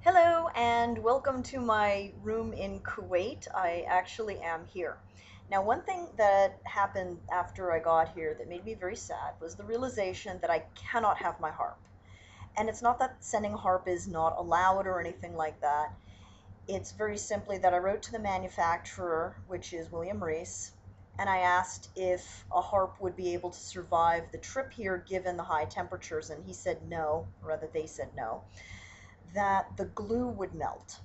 Hello and welcome to my room in Kuwait. I actually am here. Now, one thing that happened after I got here that made me very sad was the realization that I cannot have my harp. And it's not that sending a harp is not allowed or anything like that. It's very simply that I wrote to the manufacturer, which is William Rees, and I asked if a harp would be able to survive the trip here given the high temperatures, and he said no, or rather they said no, that the glue would melt.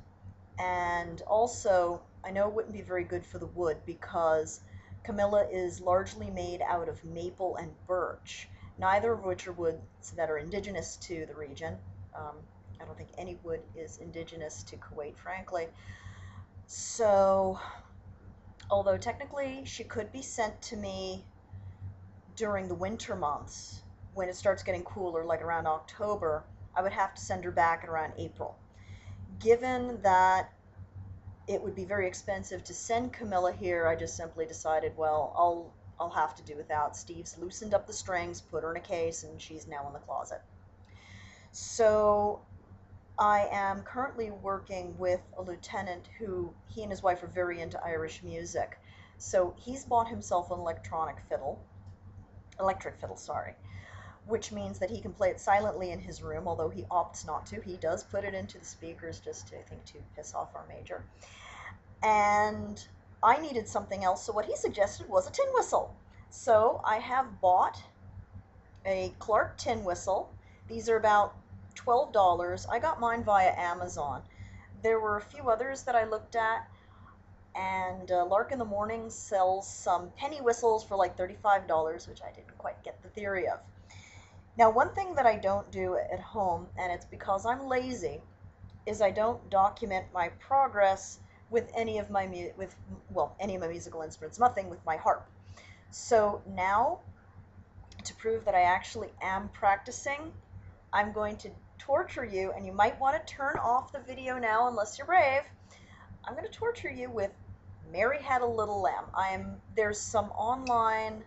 And also, I know it wouldn't be very good for the wood because Camilla is largely made out of maple and birch, neither of which are woods that are indigenous to the region. Um, I don't think any wood is indigenous to Kuwait, frankly. So, although technically she could be sent to me during the winter months when it starts getting cooler, like around October, I would have to send her back at around April. Given that it would be very expensive to send Camilla here, I just simply decided, well, I'll have to do without. Steve's loosened up the strings, put her in a case, and she's now in the closet. So I am currently working with a lieutenant who he and his wife are very into Irish music. So he's bought himself an electric fiddle, sorry, which means that he can play it silently in his room, although he opts not to. He does put it into the speakers just to, I think, to piss off our major. And I needed something else, so what he suggested was a tin whistle. So I have bought a Clark tin whistle. These are about $12. I got mine via Amazon. There were a few others that I looked at, and Lark in the Morning sells some penny whistles for like $35, which I didn't quite get the theory of. Now, one thing that I don't do at home, and it's because I'm lazy, is I don't document my progress with any of my any of my musical instruments, nothing with my harp. So now, to prove that I actually am practicing, I'm going to torture you, and you might want to turn off the video now unless you're brave. I'm going to torture you with Mary Had a Little Lamb. There's some online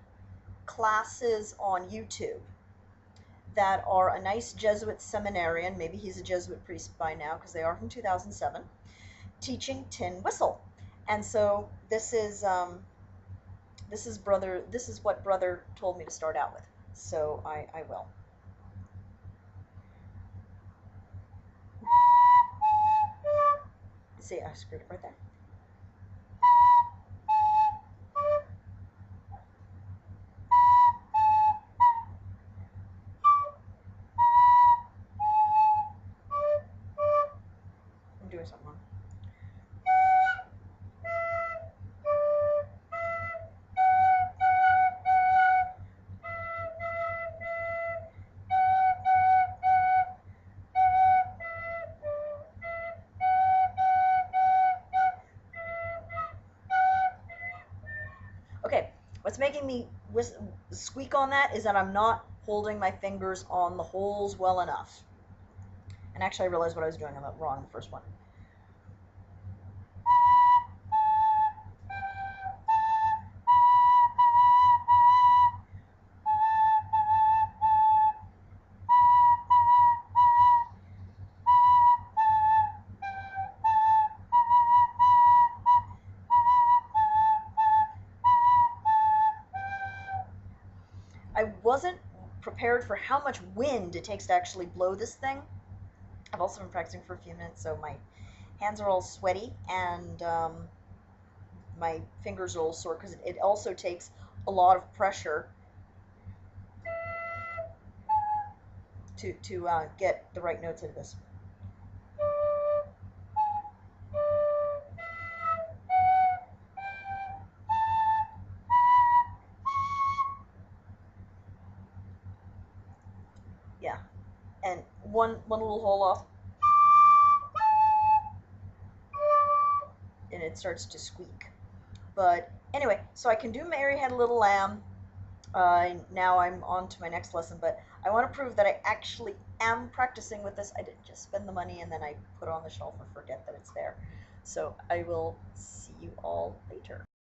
classes on YouTube that are a nice Jesuit seminarian, maybe he's a Jesuit priest by now because they are from 2007, teaching tin whistle. And so this is what brother told me to start out with. So I will. See, I screwed it right there. I'm doing something wrong. Okay, what's making me squeak on that is that I'm not holding my fingers on the holes well enough. And actually, I realized what I was doing wrong the first one. I wasn't prepared for how much wind it takes to actually blow this thing. I've also been practicing for a few minutes, so my hands are all sweaty and my fingers are all sore because it also takes a lot of pressure to get the right notes out of this. Yeah, and one little hole off, and it starts to squeak. But anyway, so I can do Mary Had a Little Lamb. Now I'm on to my next lesson, but I want to prove that I actually am practicing with this. I didn't just spend the money and then I put it on the shelf and forget that it's there. So I will see you all later.